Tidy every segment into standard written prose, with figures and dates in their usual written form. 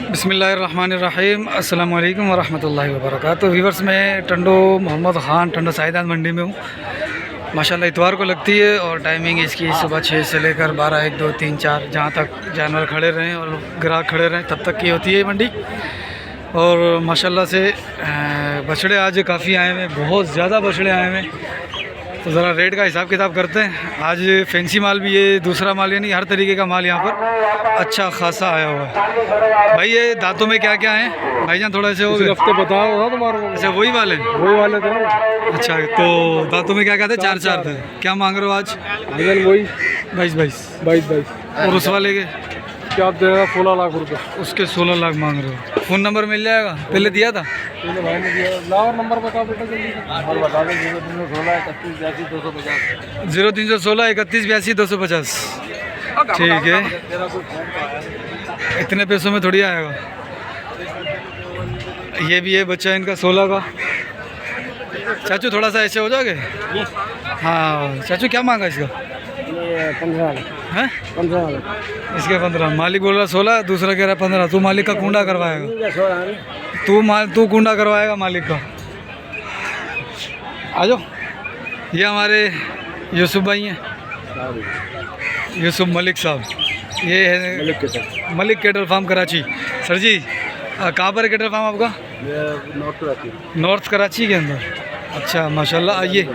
बिस्मिल्लाहिर्रहमानिर्रहीम अस्सलाम वालेकुम वरहमतुल्लाहि वबरकातुहू। व्यूवर्स, मैं टंडो मोहम्मद ख़ान टंडो साइदान मंडी में हूँ। माशाल्लाह इतवार को लगती है और टाइमिंग इसकी सुबह 6 से लेकर 12, 1, 2, 3, 4 जहाँ तक जानवर खड़े रहें और ग्राहक खड़े रहें तब तक की होती है मंडी। और माशाल्लाह से बछड़े आज काफ़ी आए हुए, बहुत ज़्यादा बछड़े आए हुए। तो ज़रा रेट का हिसाब किताब करते हैं। आज फैंसी माल भी है, दूसरा माल यानी हर तरीके का माल यहाँ पर अच्छा खासा आया हुआ है। भाई ये दांतों में क्या क्या है भाईजान, थोड़ा से हो गए हफ्ते बताओ था तुम्हारे को। अच्छा वही वाले थे। अच्छा तो दांतों में क्या क्या थे? 4 थे। क्या मांग रहे हो आज? वही 22। और उस वाले के क्या आप देगा? 16 लाख रुपए। उसके 16 लाख मांग रहे हो। फ़ोन नंबर मिल जाएगा? पहले दिया था। भाई ने दिया। लाओ नंबर बताओ बेटा जल्दी। नंबर बता दो। 0316 31 82 250। ठीक है, इतने पैसों में थोड़ी आएगा। ये भी है बच्चा इनका 16 का। चाचू थोड़ा सा ऐसे हो जाओगे? हाँ चाचू क्या मांगा इसका? 15 है 15 इसके 15। मालिक बोल रहा 16, दूसरा कह रहा 15। तू मालिक का कुंडा करवाएगा? तू कुंडा करवाएगा मालिक का। आ जाओ। ये हमारे यूसुफ भाई हैं, यूसुफ मलिक साहब। ये है Malik cattle farm Karachi. Sir ji कहाँ पर है कैटल फार्म आपका? नॉर्थ कराची के अंदर। अच्छा माशाल्लाह। आइए,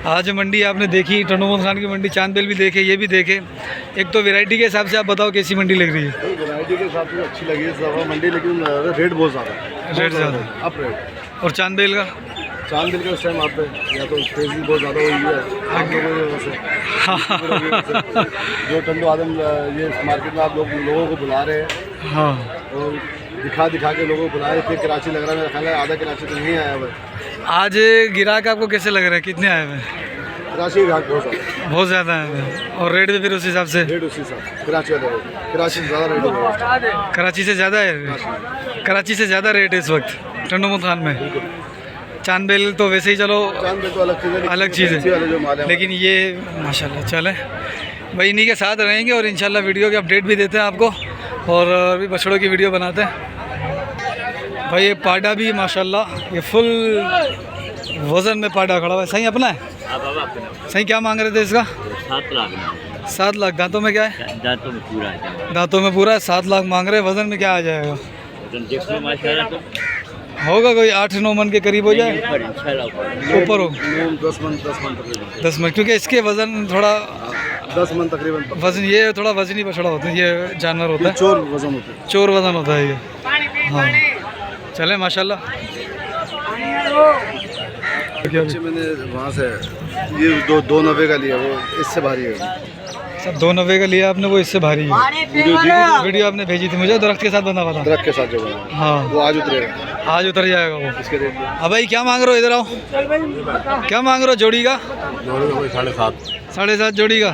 आज मंडी आपने देखी, टंडो मोहम्मद ख़ान की मंडी, चांदबेल भी देखे, ये भी देखे। एक तो वैरायटी के हिसाब से आप बताओ कैसी मंडी लग रही है? वैरायटी के हिसाब से अच्छी लगी है मंडी, लेकिन रेट बहुत ज़्यादा। रेट ज़्यादा अप रेट। और चांदबेल का? चांदबेल का इस टाइम आप या तो तेजी बहुत ज़्यादा हुई है आप लोगों की वजह से। जो टंडो आदम ये मार्केट में आप लोगों को बुला रहे हैं। हाँ, और दिखा के लोगों को बुला रहे थे। कराची लग रहा है, मेरा ख्याल है आधा कराची तो नहीं आया हुआ। आज ग्राहक आपको कैसे लग रहा है? कितने आए हुए? कराची ग्राहक बहुत ज़्यादा आए हुए। और रेट भी फिर उस हिसाब से? रेट उसी हिसाब कराची से ज़्यादा रेट होगा। कराची से ज़्यादा है? कराची से ज़्यादा रेट है इस वक्त टंडो मोहम्मद ख़ान में। चांदबेल तो वैसे ही चलो चांदबेल तो अलग चीज़ है, लेकिन ये माशाल्लाह चले भाई इन्हीं के साथ रहेंगे और इंशाल्लाह वीडियो के अपडेट भी देते हैं आपको और अभी बछड़ों की वीडियो बनाते हैं। भाई ये पाडा भी माशाल्लाह ये फुल वज़न में पाडा खड़ा हुआ है। सही अपना है? सही क्या मांग रहे थे इसका? 7 लाख। दांतों में क्या है? दांतों में पूरा है। दांतों में पूरा है। 7 लाख मांग रहे हैं। वज़न में क्या आ जाएगा? होगा कोई 8-9 मन के करीब हो जाए, ऊपर हो 10 मन, क्योंकि इसके वज़न थोड़ा 10 मन तकरीबन वज़न, ये थोड़ा वज़नी बछड़ा होता है, ये जानवर होता है, चोर वज़न होता है ये। हाँ चले माशाल्लाह। मैंने वहाँ से ये 290 का लिया, वो इससे भारी है। सब 290 का लिया आपने, वो इससे भारी है। वीडियो आपने भेजी थी मुझे, दरख्त के साथ बंधा हुआ था। दरख्त के साथ जो बना, हाँ वो आज उतरेगा, आज उतर जाएगा वो। इसके रेट अब भाई क्या मांग रहे हो? इधर आओ। क्या मांग रहे हो जोड़ी का? 7.5 जोड़ी का।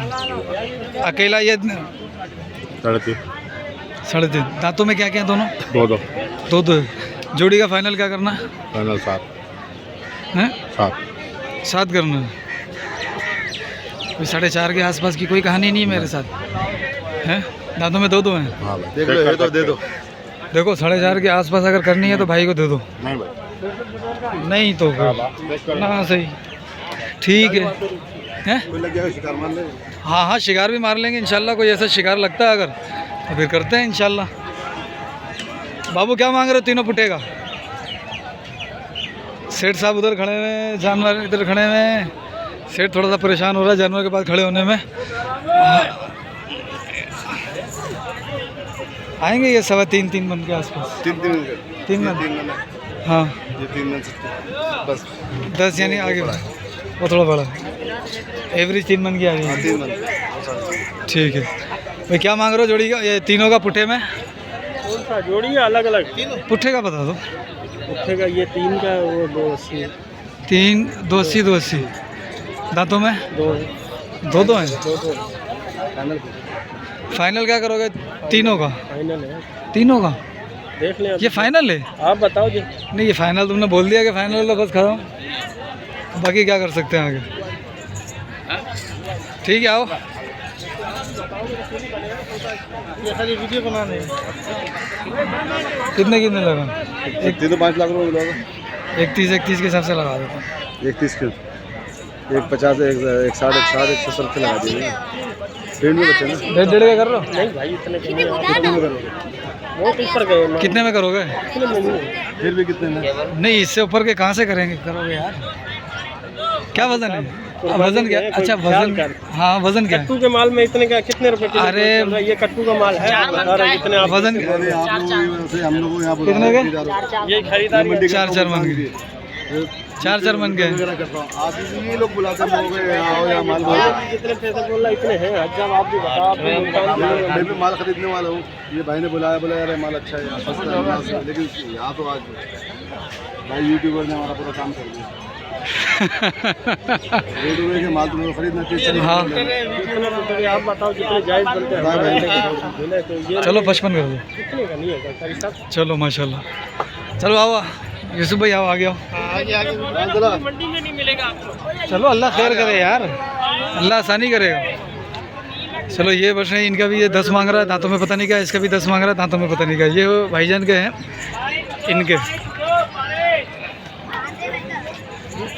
अकेला ये 3.5। दांतों में क्या क्या है? दोनों दो। जोड़ी का फाइनल क्या करना है? फाइनल 7 करना है। 4.5 के आसपास की कोई कहानी नहीं है मेरे साथ है। दांतों में 2 हैं। हाँ देख लो, ये तो दे दो। देखो 4.5 के आसपास अगर करनी है तो भाई को दे दो। नहीं तो ना सही ठीक है। हाँ शिकार भी मार लेंगे इंशाल्लाह। कोई ऐसा शिकार लगता है अगर तो फिर करते हैं इंशाल्लाह। बाबू क्या मांग रहे हो? तीनों पुटेगा। सेठ साहब उधर खड़े हुए, जानवर इधर खड़े हुए। सेठ थोड़ा सा परेशान हो रहा है जानवर के पास खड़े होने में। आएंगे ये 3.25 मन के आसपास। 3 मन। हाँ ये 3 मन बस 10 यानी आगे वो थोड़ा बड़ा एवरेज 3 मन की आ गई। 3 मन ठीक है भाई। क्या मांग रहे हो जोड़ी का? ये तीनों का पुट्ठे में? कौन सा जोड़ी है? अलग पुट्ठे का बता दो। पुट्ठे का ये 3 का, वो 280। 3 280। दांतों में 2 हैं। फाइनल क्या करोगे? तीनों का फाइनल है। तीनों का देख लें। ये फाइनल है? आप बताओ जी। नहीं ये फाइनल तुमने बोल दिया कि फाइनल है, बस खड़ा हूँ। बाकी क्या कर सकते हैं आगे? ठीक है आओ। वीडियो बनाने कितने कितने लगा? 5 लाख रुपये मिलेगा। 31 के हिसाब से लगा देता हूँ। 31 के 150 एक 60 170 के लगा दीजिए। ट्रेन में बच्चे ना 1.5 का कर रहे हो? नहीं भाई इतने कितने में करोगे? बहुत ऊपर गए कितने में करोगे? फिर भी कितने में? नहीं इससे ऊपर के कहाँ से करेंगे करोगे यार? क्या वजन है? वजन क्या? अच्छा वजन, हाँ वजन क्या है? कट्टू के माल में इतने का कितने रुपए किलो अरे चल रहा है? ये कट्टू का माल है बता रहे हैं कितने आप वजन अरे आप लोग से हम लोग को यहाँ कितने के? ये खरीदारी है। 4 मन के 4 मन के करता हूँ। आप ये लोग बुलाते हैं लोगों को आओ यहाँ माल भाई। जितने पैसे बोल रहा इतने हैं जब आप भी बताओ आप भी मैं भी माल खरीदने वाला हूँ। ये भाई ने बुलाया बोला यार ये माल अच्छा है यहाँ सस्ता है यहाँ से। लेकिन यहाँ तो आज भाई यूट्यूबर ने हमारा पूरा काम कर दिया। यूट्यूबर के माल तुम्हें खरीदना चाहिए। हाँ आप बताओ जितने जायज बनते हैं तो ये चलो 55 कर दो। कितने का नहीं है साहब। चलो माशाल्लाह। चलो आओ यूसुफ भाई आओ आगे आओ। मंडी में नहीं मिलेगा आपको। चलो अल्लाह खैर करे यार, अल्लाह आसानी करेगा। चलो ये बस है इनका भी ये 10 मांग रहा है, दांतों में पता नहीं क्या, इसका भी 10 मांग रहा है, दांतों में पता नहीं क्या। ये भाईजान के हैं इनके।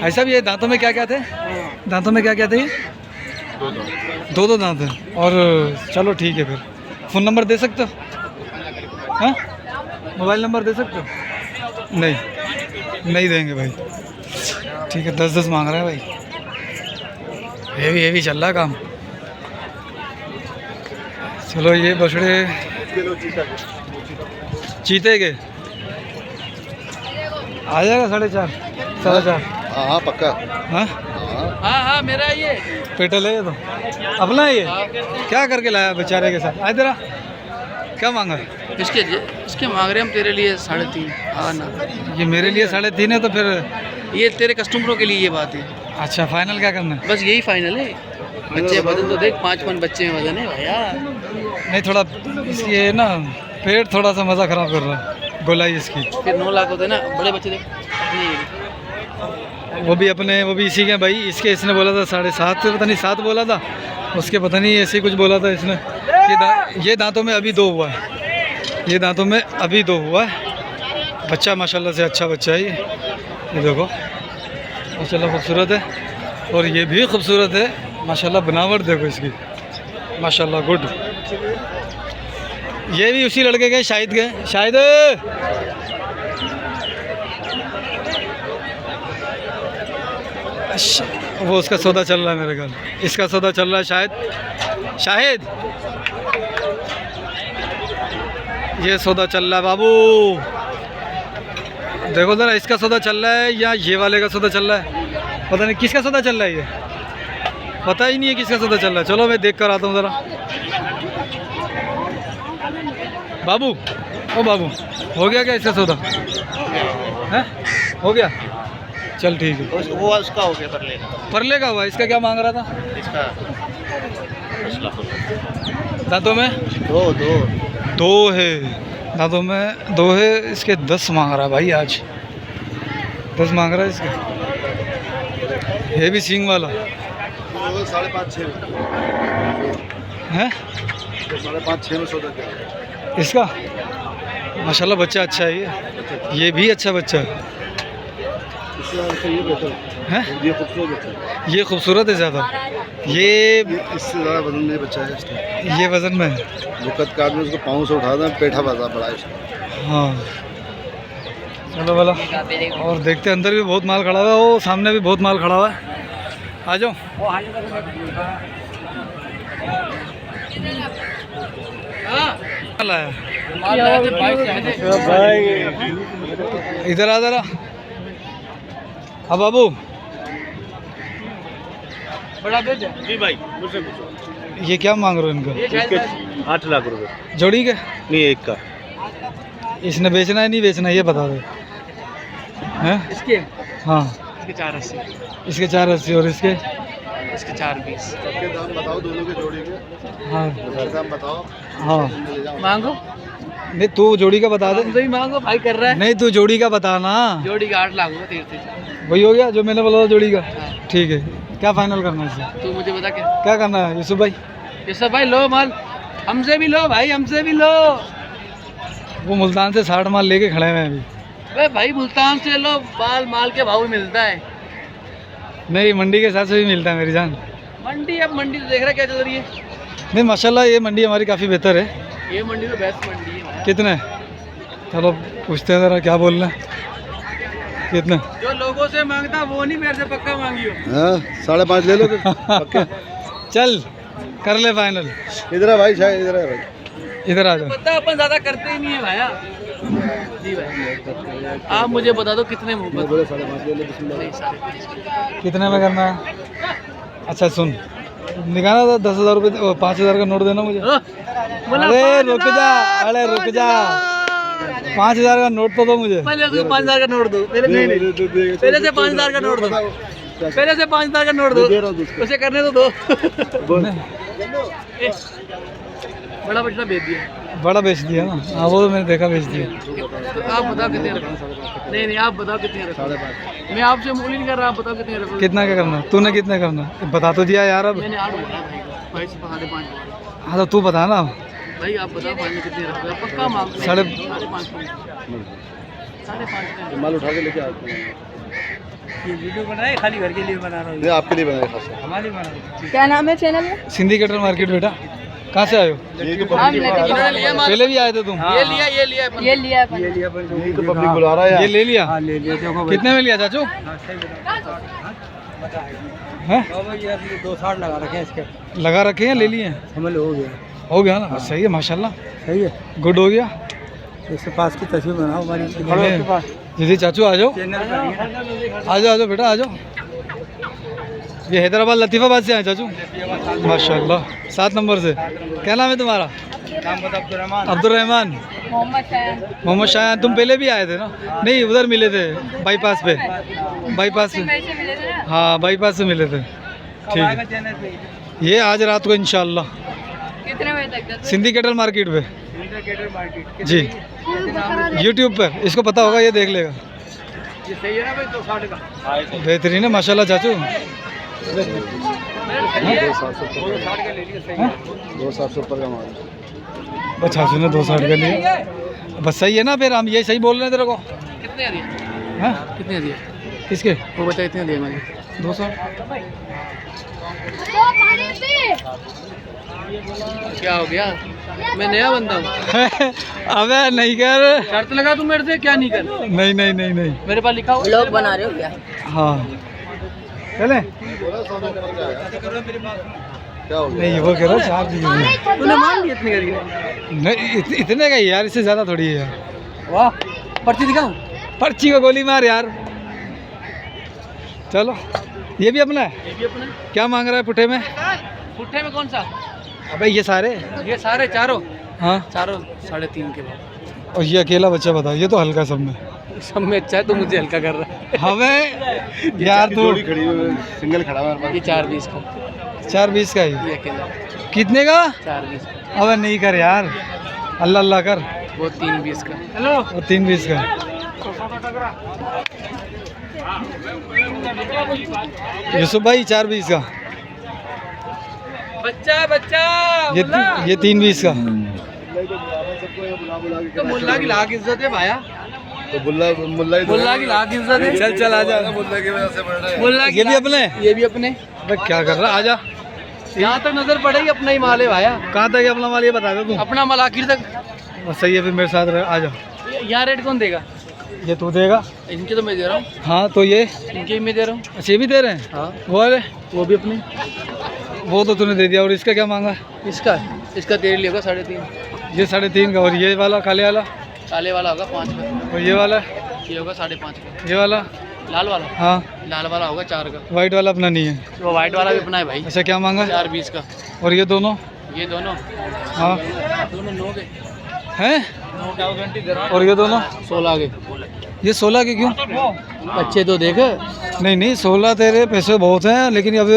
ऐसा भी ये दांतों में क्या क्या थे? दांतों में क्या क्या थे? ये 2 दांत हैं। और चलो ठीक है फिर फ़ोन नंबर दे सकते हो? हाँ मोबाइल नंबर दे सकते हो? नहीं देंगे भाई। ठीक है 10 मांग रहा है भाई। ये भी चल रहा काम। चलो ये बछड़े चीते के आ जाएगा 4.5 4.5। हाँ पक्का। हाँ हाँ मेरा ये पेटल है ये तो अपना है ये। क्या करके लाया बेचारे के साथ? आए तेरा क्या मांगा? इसके मांग रहे हम तेरे लिए 3.5। हाँ ना ये मेरे लिए 3.5 है तो फिर ये तेरे कस्टमरों के लिए ये बात है। अच्छा फाइनल क्या करना है? बस यही फाइनल है। बच्चे वजन तो देख 5 मन बच्चे में वजन है भैया। नहीं थोड़ा ये ना पेट थोड़ा सा मज़ा ख़राब कर रहा है गोलाई इसकी। फिर 9 लाख होते ना बड़े बच्चे देख नहीं। वो भी इसी के भाई। इसके इसने बोला था 7.5 से पता नहीं 7 बोला था उसके, पता नहीं ऐसे कुछ बोला था इसने। ये दांतों में अभी 2 हुआ है। ये दांतों में अभी 2 हुआ है। बच्चा माशाल्लाह से अच्छा बच्चा है ये देखो माशाल्लाह खूबसूरत है। और ये भी खूबसूरत है माशाल्लाह। बनावट देखो इसकी माशाल्लाह गुड। ये भी उसी लड़के के शाहिद के। शाहिद वो उसका सौदा चल रहा है मेरे घर। इसका सौदा चल रहा है शाहिद ये सौदा चल रहा है बाबू। देखो ज़रा इसका सौदा चल रहा है या ये वाले का सौदा चल रहा है? पता नहीं किसका सौदा चल रहा है। ये पता ही नहीं है किसका सौदा चल रहा है। चलो मैं देख कर आता हूँ ज़रा। बाबू ओ बाबू हो गया क्या इसका सौदा? है हो गया? चल ठीक है। वो उसका हो गया परले का हुआ। इसका क्या मांग रहा था? इसका दांतों में 2 है। दांतों में 2 है। इसके 10 मांग रहा है भाई। आज 10 मांग रहा है इसके। ये भी सींग वाला 5.5 है। 5.5 में सौदा क्या? इसका माशाल्लाह बच्चा अच्छा है ये भी अच्छा बच्चा है। ये बेहतर हैं? ये खूबसूरत बच्चा है। ये खूबसूरत है ज़्यादा। ये इससे ज़्यादा वजन में बच्चा है इसका। ये वज़न में है। मुकद का आदमी उसको पाँव से उठा दें पेठा बजा पड़ा है इसका। हाँ चलो वाला। और देखते हैं अंदर भी बहुत माल खड़ा हुआ है। वो सामने भी बहुत माल खड़ा हुआ है। आ जाओ। लाया इधर आ ज़रा। हाँ बाबू जी भाई मुझसे पूछो। ये क्या मांग रहे हो इनका? 8 लाख रुपए। जोड़ी के? नहीं एक का। इसने बेचना है नहीं बेचना ये बता दो। हैं? इसके हाँ इसके 4.80। इसके 4.80 और इसके 4.20। सबके दाम बताओ दोनों के जोड़ी के। हाँ सबके दाम बताओ। हाँ ले जाओ। मांगो नहीं तू जोड़ी का बता दे। तो ही मांगो भाई कर रहा है। नहीं तू जोड़ी का बताना। जोड़ी का 8 लाख होगा 13। वही हो गया जो मैंने बोला था जोड़ी का। ठीक है क्या फाइनल करना है इसे? तू मुझे बता क्या क्या करना है यूसुफ भाई? ये सब भाई लो माल हमसे भी लो भाई, हमसे भी लो। वो मुल्तान से 60 माल लेके खड़े हुए हैं अभी। अरे भाई मुल्तान से लो, माल माल के भाव में मिलता है। नहीं, मंडी के हिसाब से भी मिलता है मेरी जान। मंडी, अब मंडी तो देख रहा क्या चल रही है। नहीं माशाल्लाह ये मंडी हमारी काफ़ी बेहतर है। ये मंडी तो बेस्ट मंडी है भाई। कितने? चलो पूछते हैं ज़रा क्या बोल रहे हैं। कितने? जो लोगों से मांगता वो नहीं मेरे से पक्का मांगियो। हाँ 5.5 ले लो फिर। पक्का। चल कर ले फाइनल। इधर है भाई, शायद इधर है भाई। इधर आ जाओ। पता अपन ज़्यादा करते ही नहीं है भाया। जी भाई, आप मुझे बता दो कितने मैं मुहब्बत। बोले 5.5 ले लो, बिस्मिल्लाह। नहीं, 5.5। कितने में करना है? अच्छा सुन, निकाला था 10,000 रुपये, 5,000 का नोट देना मुझे। अरे रुक जा, अरे रुक जा, 5,000 का नोट तो दो मुझे। पहले से 5,000 का नोट दो। पहले पहले से 5,000 का नोट दो। पहले से 5,000 का नोट दो। दे रहा हूँ तुझको। उसे करने तो दो। बोल। बड़ा बछड़ा बेच दिया। बड़ा बेच दिया ना? हाँ वो तो मैंने देखा, बेच दिया। तो आप बताओ कितने रखो। नहीं, आप बताओ कितने रखो। 5.5। मैं आपसे मूल ही नहीं कर रहा, आप बताओ कितने रखो। कितना का करना? तूने कितने करना? बता तो दिया यार अब। मैंने 8 बोला भाई से 5.5। हाँ तो तू बता ना। भाई आप बताओ फाइनल कितने रखो, पक्का मांग। 5.5। 5.5 माल उठा के लेके आते हैं। ये वीडियो बनाए खाली घर के लिए बना रहा हूँ। ये आपके लिए बनाए खास। हमारे बना। क्या नाम है चैनल में? Syndicator market. बेटा कहाँ से आए हो? ये तो हम पब्लिक लेके इन्होंने लिया माल। पहले भी आए थे तुम? ये लिया ये लिया अपन। ये तो पब्लिक बुला रहा है यार। ये ले लिया? ले लिया। देखो कितने में लिया चाचू? हैं? 260 लगा रखे हैं इसके। लगा रखे हैं, ले लिए? समझ लो हो गया। हो गया ना? सही है माशाल्लाह, सही है। गुड हो गया। इसके पास की तस्वीर बनाओ हमारी। दीदी चाचू आ जाओ, चैनल पर आ जाओ बेटा आ जाओ। ये हैदराबाद लतीफ़ाबाद से आए चाचू? माशाल्लाह, 7 नंबर से। क्या नाम है तुम्हारा? नाम बता। अब्दुलरहमान। मोहम्मद शायद। मोहम्मद शायान। तुम पहले भी आए थे ना? नहीं उधर मिले थे, बाईपास पे। बाईपास पे, पैसे मिले थे ना? हाँ बाईपास से मिले थे। ठीक है, चैनल पे ये आज रात को इंशाल्लाह कितने बजे तक? सिंडिकेटर मार्केट पे। मार्केट जी यूट्यूब पर, इसको पता होगा, ये देख लेगा। ये सही है ना भाई? 260 का बेहतरीन है माशाल्लाह चाचू। 260 का ले लिया। सही है। 260 ऊपर का माल। बस चाचू ने 260 का लिया, बस सही है ना? फिर हम ये सही बोल रहे हैं तेरे को। कितने दिए? हाँ कितने दिए किसके? वो बता। कितने दिए मुझे? 200। क्या हो गया? मैं नया बंदा हूँ। अबे नहीं कर। शर्त लगा तू मेरे से, क्या नहीं कर? नहीं नहीं नहीं नहीं। मेरे पास लिखा हो। लोग बना रहे हो क्या? हाँ चले। क्या हो गया? नहीं वो कह रहा 4 दीजिए। तूने मान लिया इतने करिए? नहीं इतने का ही यार, इससे ज़्यादा थोड़ी है यार। वाह, पर्ची दिखाऊं? पर्ची को गोली मार यार। चलो ये भी अपना है। ये भी अपना। क्या मांग रहा है पुट्ठे में? पुट्ठे में कौन सा? अबे ये सारे। ये सारे चारों हाँ, 3.5 के बाद। और ये अकेला बच्चा बता, ये तो हल्का सब में। सब में अच्छा है, तो मुझे हल्का कर रहा है। हमें यार तू जोड़ी खड़ी हुई है, सिंगल खड़ा हुआ है हमारे ये 4.20 का। 4.20 का ही। ये अकेला कितने का? 4.20 का। अबे नहीं कर यार, अल्लाह अल्लाह कर। वो 3.20 का। हेलो। और 3.20 का। यूसुफ भाई 4.20 का। बच्चा बच्चा ये 3.20 का। तो मुल्ला की लाख इज्जत है भाया। तो मुल्ला मुल्ला की लाख इज्जत है। चल चल आजा। मुल्ला की वजह से बढ़ रहा है। मुल्ला की ये भी लाख- अपने? ये भी अपने। अबे क्या कर रहा? आजा। यहाँ तक नजर पड़ेगी अपना ही माल है भाया। कहाँ तक है अपना माल, ये बता दे तू। अपना माल आखिर तक। बस सही है, फिर मेरे साथ रह। आजा। यहाँ रेट कौन देगा? ये तू देगा? इनके तो मैं दे रहा हूँ। हाँ तो ये इनके भी मैं दे रहा हूँ। अच्छा ये भी दे रहे हैं? हाँ, वो वाले? वो भी अपने। वो तो तूने दे दिया। और इसका क्या मांगा? इसका तेरे लिए होगा 3.5। ये 3.5 का। और ये वाला काले वाला? काले वाला होगा 5 का। और ये वाला? ये होगा 5.5 का। ये वाला? लाल वाला? हाँ। लाल वाला होगा 4 का। वाइट वाला अपना नहीं है? वो वाइट वाला भी अपना है भाई। अच्छा क्या मांगा? 4.20 का। और ये दोनों? ये दोनों हाँ दोनों 9 के। हैं? 9 दे रहा हूँ। और ये दोनों? 16 के। ये 16 के क्यों? बच्चे तो देख। नहीं नहीं 16 तेरे पैसे बहुत हैं, लेकिन अब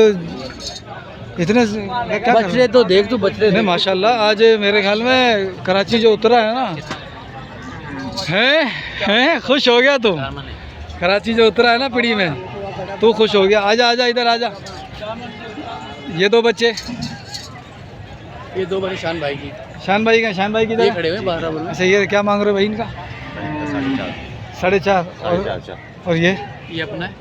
इतने क्या कर रहे बछड़े तो देख तू, बछड़े नहीं माशाल्लाह। आज मेरे ख्याल में कराची जो उतरा है ना, हैं खुश हो गया तू? कराची जो उतरा है ना पिड़ी में, तू खुश हो गया। आजा आजा इधर आजा। ये 2 बच्चे ये 2 बनी शान भाई की, शान भाई का, शान भाई की ये खड़े हुए 12 बोल में। अच्छा, ये क्या मांग रहे हो भाई इनका? 4.5। और ये अपना है,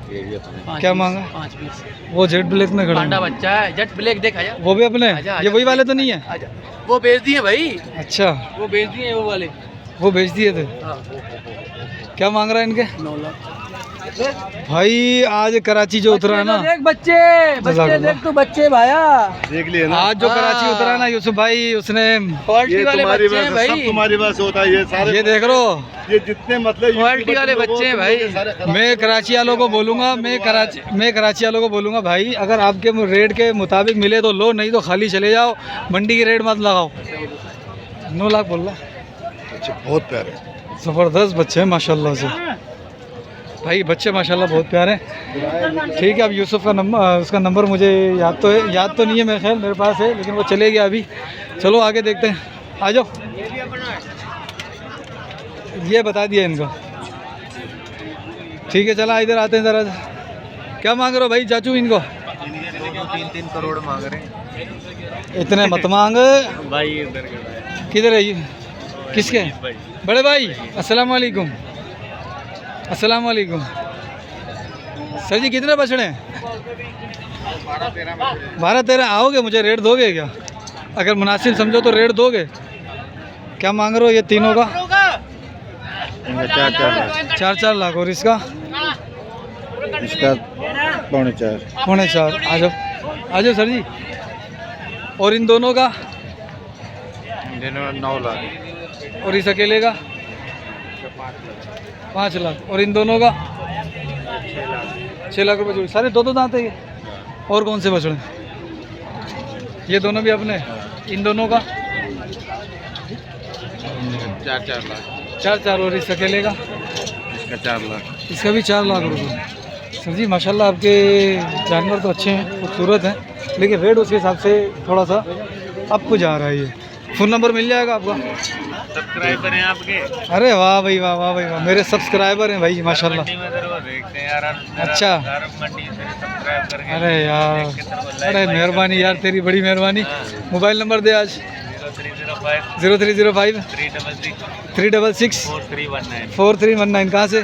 क्या मांगा? 5 पीस। वो जेट ब्लैक में खड़े पांडा हैं। बच्चा है, जेट ब्लैक देख आजा। वो भी अपने? आजा, आजा। ये वही वाले तो नहीं है? आजा, वो बेच दिए भाई, अच्छा, वो बेच दिए वो वाले। वो बेच दिए थे। हाँ, क्या मांग रहा है इनके? 9 लाख। भाई आज कराची जो उतरा है ना, देख बच्चे देख तू बच्चे भाया, देख लिए ना, आज जो कराची उतरा है ना यूसुफ भाई, उसने क्वालिटी ये वाले तुम्हारी बच्चे हैं वजह से, सब भाई, तुम्हारी वजह से होता है ये सारे। ये देख लो, ये जितने मतलब क्वालिटी वाले बच्चे हैं भाई। मैं कराची वालों को बोलूँगा, मैं कराची वालों को बोलूँगा भाई, अगर आपके रेट के मुताबिक मिले तो लो, नहीं तो खाली चले जाओ, मंडी की रेट मत लगाओ। 9 लाख बोल रहा। अच्छा, बहुत प्यारे। ज़बरदस्त बच्चे हैं माशाल्लाह से भाई, बच्चे माशाल्लाह बहुत प्यारे हैं। ठीक है, अब यूसुफ का नंबर, उसका नंबर मुझे याद तो नहीं है, मेरे ख्याल मेरे पास है, लेकिन वो चले गया अभी। चलो आगे देखते हैं, आ जाओ। ये बता दिया इनको। ठीक है, चला इधर आते हैं ज़रा। क्या मांग रहे हो भाई चाचू इनको? 3 करोड़ मांग रहे हैं इतने मत मांग भाई। किधर है ये? किसके? बड़े भाई, अस्सलाम वालेकुम। अस्सलाम वालेकुम। सर जी कितने बछड़े हैं? 12-13। आओगे, मुझे रेट दोगे क्या? अगर मुनासिब समझो तो रेट दोगे। क्या मांग रहे हो ये तीनों का? 4 लाख। और इसका? इसका 4.5। 4.5। आ जाओ, आ जाओ सर जी। और इन दोनों का? 9 लाख। और इस अकेले का? 5 लाख। और इन दोनों का? 6 लाख रुपये जोड़ी। सारे 2-2 दांत है ये। और कौन से बछड़े? ये दोनों भी अपने? इन दोनों का? 4 लाख। 4। और इस अकेले का? इसका 4 लाख। इसका भी 4 लाख रुपये। सर जी माशाल्लाह आपके जानवर तो अच्छे हैं, खूबसूरत हैं, लेकिन रेट उसके हिसाब से थोड़ा सा अप को जा रहा है। ये फ़ोन नंबर मिल जाएगा आपका? सब्सक्राइबर हैं आपके? अरे वाह भाई वाह, वाह भाई वाह, मेरे सब्सक्राइबर हैं भाई माशाल्लाह। मंडी में जरूर देखते हैं यार। अच्छा। मंडी से सब्सक्राइब करके। अरे यार, अरे मेहरबानी यार, तेरी बड़ी मेहरबानी। मोबाइल नंबर दे आज। 0305 366 4319। कहाँ से?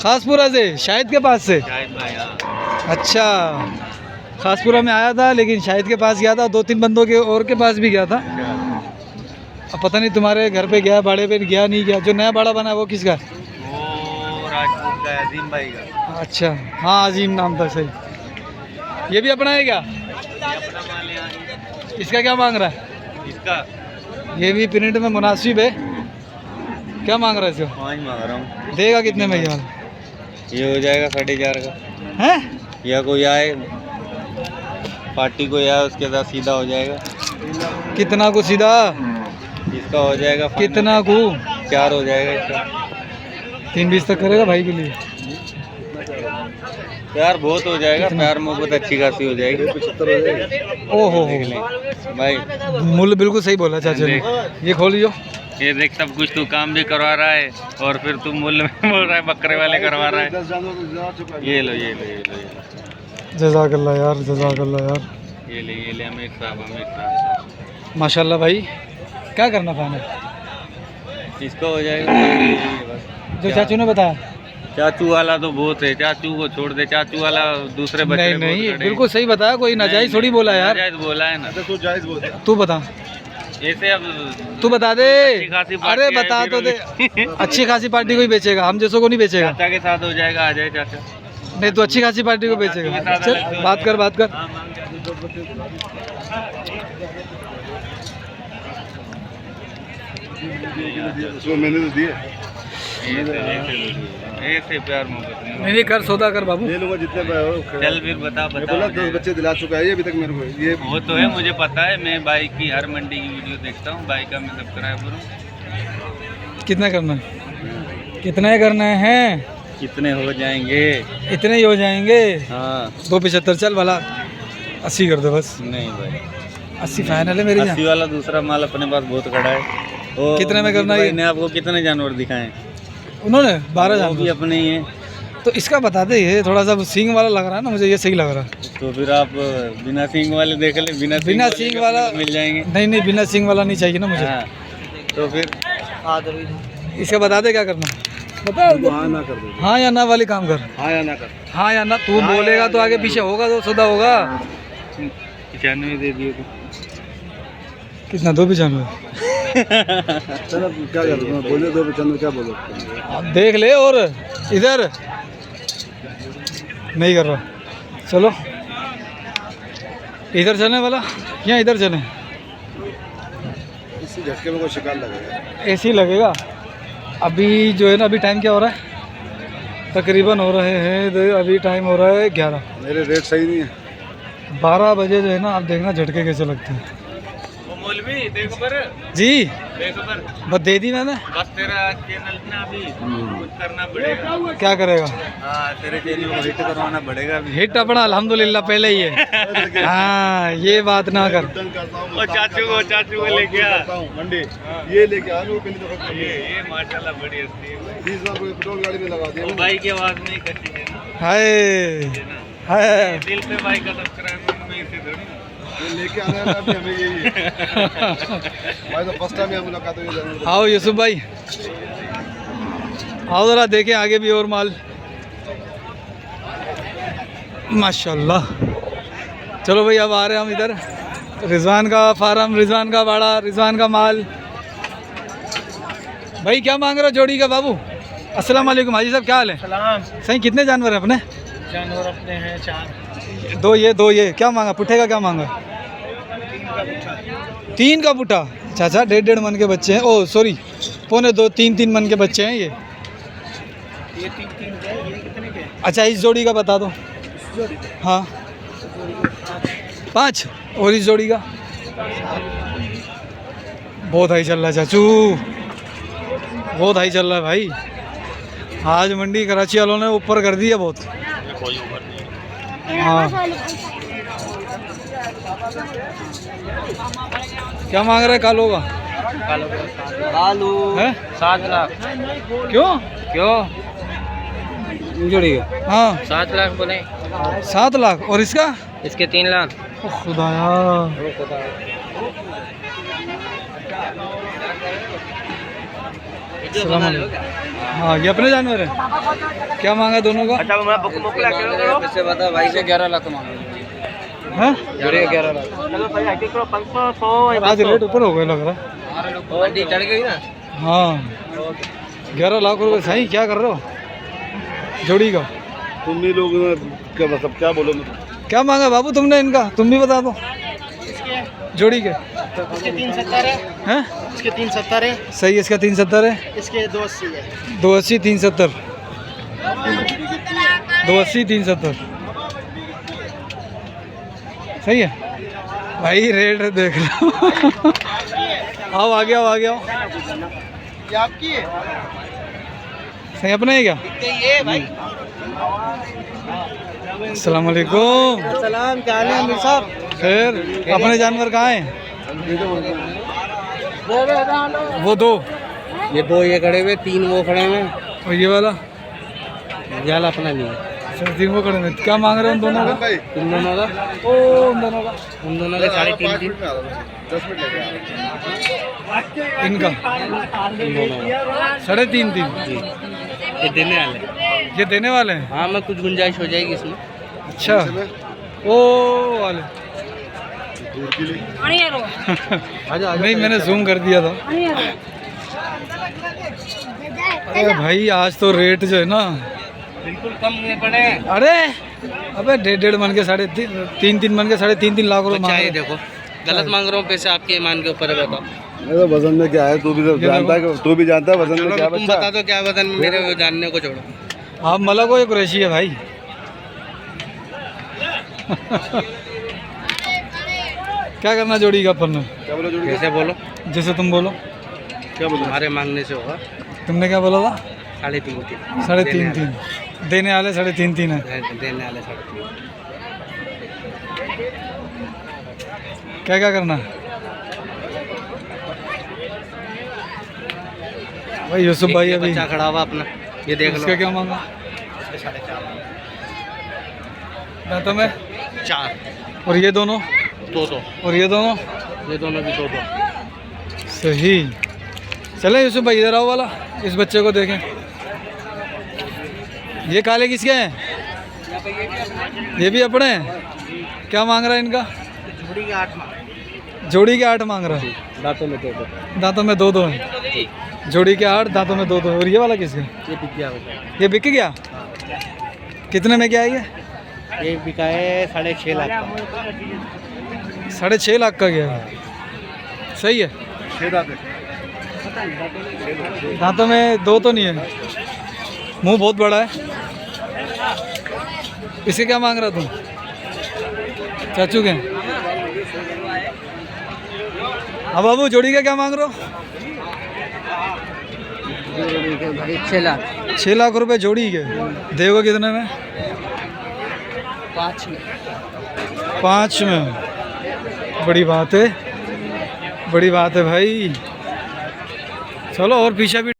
खासपुरा से, शाहिद के पास से। अच्छा, खासपुरा में आया था, लेकिन शाहिद के पास गया था, 2-3 बंदों के और के पास भी गया था। अब पता नहीं तुम्हारे घर पे गया, बाड़े पे गया नहीं गया। जो नया बाड़ा बना है वो किसका? वो राजपूत का अजीम भाई का। अच्छा, हाँ अजीम नाम था, सही। ये भी अपना है क्या? अपना माल यहाँ इसका क्या मांग रहा है? इसका ये भी प्रिंट में मुनासिब है। क्या मांग रहा है इसको? 5 मांग रहा हूँ। देगा कितने में ये वाला? ये हो जाएगा 4.5 का। हैं? या कोई आए पार्टी को आए उसके साथ सीधा हो जाएगा। कितना को सीधा? इसका हो जाएगा कितना को? 4 हो जाएगा इसका। 3-20 तक करेगा भाई के लिए? प्यार बहुत हो जाएगा, प्यार मोहब्बत अच्छी खासी हो जाएगी। 75 हो जाएगा। ओहो देख लें भाई। मूल्य बिल्कुल सही बोला चाचा ने। ये खोलियो। ये देख, सब कुछ तू काम भी करवा रहा है और फिर तू मूल्य में बोल रहा है बकरे वाले करवा रहा है। 10 जानवर को जा चुका है। ये लो ये लो ये लो ये लो। जज़ाकल्लाह यार, जज़ाकल्लाह यार, ये ले अमीर साहब। माशाल्लाह भाई। क्या करना फाइनल? इसका हो जाएगा बस। जो चाचू ने बताया? चाचू वाला तो बहुत है, चाचू को छोड़ दे। चाचू वाला दूसरे बच्चे नहीं नहीं, बिल्कुल सही बताया, कोई नाजायज थोड़ी बोला यार। नाजायज बोला है ना। अच्छा, तो जायज़ बोलते हैं। तू बता, ऐसे अब तू बता दे। अच्छी खासी पार्टी अरे है, बता फिर तो दे। अच्छी खासी पार्टी को ही बेचेगा, हम जैसों को नहीं बेचेगा। चाचा के साथ हो जाएगा। आ जाए चाचा। नहीं तो अच्छी खासी पार्टी को बेचेगा। चल बात कर, बात कर। हाँ, मांग ले। उसको मैंने तो दिए। ऐसे प्यार मोहब्बत नहीं। नहीं कर, सौदा कर बाबू। ले लूँगा जितने पे हो। चल फिर बता मैं बोला 10 बच्चे दिला चुका है ये अभी तक मेरे को। ये वो तो है, मुझे पता है। मैं बाइक की हर मंडी की वीडियो देखता हूँ। बाइक का मैं सब्सक्राइबर हूँ। कितना करना है? कितने करने हैं? कितने हो जाएंगे? इतने ही हो जाएंगे। हाँ 275 चल वाला 80 कर दो बस। नहीं भाई, 80 फाइनल है मेरी जान। 80 वाला दूसरा माल अपने पास बहुत खड़ा है। वो कितने में करना भाई है? ने आपको कितने जानवर दिखाए? उन्होंने 12 वो भी जानवर। अपने ही है। तो इसका बता दे, ये थोड़ा सा सींग वाला लग रहा है ना मुझे, ये सही लग रहा है। तो फिर आप बिना सींग वाले देख ले, बिना सींग वाला मिल जाएंगे। नहीं नहीं, बिना सींग वाला नहीं चाहिए ना मुझे। हाँ, तो फिर इसका बता दे क्या करना, बता। हाँ ना कर दे, हाँ या ना वाली काम कर, हाँ या ना कर। हाँ या ना। तू बोलेगा तो आगे पीछे होगा तो सदा होगा। 95 दे दिए तो कितना, 295? चलो क्या कर रहे हो, बोले 295 क्या बोलो। आप देख ले। और इधर नहीं कर रहा, चलो इधर चलने वाला या इधर चले? इसी झटके में कोई शिकार लगेगा। ऐसे ही लगेगा। अभी जो है ना, अभी टाइम क्या हो रहा है? तकरीबन हो रहे हैं, अभी टाइम हो रहा है 11। मेरे रेट सही नहीं है। 12 बजे जो है ना, आप देखना झटके कैसे लगते हैं। मौलवी देखो पर, जी देखो पर, बस दे दी मैंने। बस तेरा चैनल ना अभी कुछ करना पड़ेगा। क्या करेगा? हाँ, तेरे चैनल को हिट करवाना पड़ेगा अभी। हिट अपना अल्हम्दुलिल्लाह पहले ही है। हाँ, ये बात ना कर। वो चाचू को लेके आ मंडी, ये लेके आ लो पहले तो ये माशाल्लाह बड़ी हस्ती है। 20,000 रुपये पेट्रोल गाड़ी में लगा दिया। वो भाई की आवाज नहीं कटी है ना, हाय हाय। दिल पे भाई का सब्सक्राइबर में इसे थोड़ी ना। ये लेके आने वाला भी हमें यही है। भाई तो फर्स्ट टाइम यहाँ मुलाकात हुई है। आओ यूसुफ भाई, आओ ज़रा देखें आगे भी और माल। माशाल्लाह। चलो भाई, अब आ रहे हैं हम इधर। रिजवान का फार्म, रिजवान का बाड़ा, रिजवान का माल। भाई क्या मांग रहे हो जोड़ी का बाबू? अस्सलाम वालेकुम हाजी साहब, क्या हाल है? सलाम। सही, कितने जानवर हैं अपने? जानवर अपने हैं 4। दो ये क्या मांगा? पुट्ठे का क्या मांगा? 3 का पुट्ठा। चाचा 1.5 मन के बच्चे हैं। ओ सॉरी, 2.25 3 मन के बच्चे हैं ये। ये 3 के, ये कितने के? अच्छा, इस जोड़ी का बता दो। हाँ 5। और इस जोड़ी का? बहुत हाई चल रहा है चाचू, बहुत हाई चल रहा है भाई। आज मंडी कराची वालों ने ऊपर कर दिया बहुत। हाँ, क्या मांग रहा है कालो का? आलू है 7 लाख। क्यों? जोड़ी हाँ 7 लाख बोले। 7 लाख। और इसका? इसके 3 लाख। ओ खुदाया। सलाम अलैकुम। हाँ, ये अपने जानवर है। क्या मांगा दोनों का? अच्छा मैं मोकला कैसे बता भाई से 11 लाख मांगा हैं? जोड़ी 11 लाख। चलो भाई आगे करो 500 आज रेट ऊपर हो गया लग रहा है। मंडी चढ़ गई ना। हाँ 11 लाख रुपए। सही, क्या कर रहे हो जोड़ी का? तुम भी लोग क्या मतलब क्या बोलोगे? क्या मांगा बाबू तुमने इनका? तुम भी बता दो जोड़ी के। इसके 370 है। हैं? इसके 370 है। सही है, इसका 370 है। इसके 280 है। 280 370। 280 370 सही है भाई। रेट देख लो। आओ आगे आओ, आगे आओ। ये आपकी है? सही अपना है क्या? ये भाई। अस्सलाम वालेकुम। सलाम, क्या हाल है अमीर साहब? फिर अपने जानवर कहाँ हैं? वो 2, ये 2 ये खड़े हुए, 3 वो खड़े हुए। और ये वाला जाल अपना नहीं है। अच्छा, 3 वो खड़े हैं। क्या मांग रहे हैं उन दोनों का? भाई उन दोनों का, ओ उन दोनों का, उन दोनों का 3.5 में आ रहा हूँ, 10 मिनट लगेगा। इनका 3.5 ये देने वाले। ये देने वाले हैं। हाँ मैं कुछ गुंजाइश हो जाएगी इसमें। अच्छा, ओ वाले। दूर के लिए नहीं, मैंने जूम कर दिया था। अरे भाई आज तो रेट जो है ना, बिल्कुल कम नहीं पड़े। अरे अबे 1.5 मन के 3.5 मन के 3.5 लाख रुपए मांग रहे हैं। देखो गलत मांग रहा हूँ पैसे, आपके ईमान के ऊपर है, बताओ। अरे वजन में क्या है, तू भी तो जानता है, तू भी जानता है वजन में क्या तुम बच्चा। बता दो क्या वजन में, मेरे जानने को छोड़ो। आप मलक हो या कुरैशी है भाई? क्या करना जोड़ी का अपन ने? क्या बोलो जोड़ी? कैसे बोलो? जैसे तुम बोलो। क्या बोलो? तुम्हारे मांगने से होगा। तुमने क्या बोला था? 3.5 3.5 देने वाले 3.5 है। देने वाले 3.5। क्या क्या करना है भाई? यूसुफ भाई अभी बच्चा खड़ा हुआ अपना, ये देख लो। इसका क्या मांगा? दांतों में 4 और ये दोनों 2 और ये दोनों ये दोनों भी 2 सही। चले यूसुफ भाई इधर आओ वाला, इस बच्चे को देखें। ये काले किसके हैं? ये भी अपने हैं। क्या मांग रहा है इनका? जोड़ी के 8 मांग रहा है। दांतों में 2 दांतों में 2 हैं। जोड़ी के 8, दांतों में 2 और ये वाला किसका? ये बिक गया ये बिक गया? कितने में क्या है ये बिका है 6.5 लाख का 6.5 लाख का गया है। सही है। 6 दांत दांतों में 2 तो नहीं है, मुंह बहुत बड़ा है। इसे क्या मांग रहा तुम? चाचू के? हाँ बाबू, जोड़ी का क्या मांग रहे हो? 6 लाख 6 लाख रुपए जोड़ी के। देगा कितने में? 5 में 5 में। बड़ी बात है, बड़ी बात है भाई। चलो और पीछे भी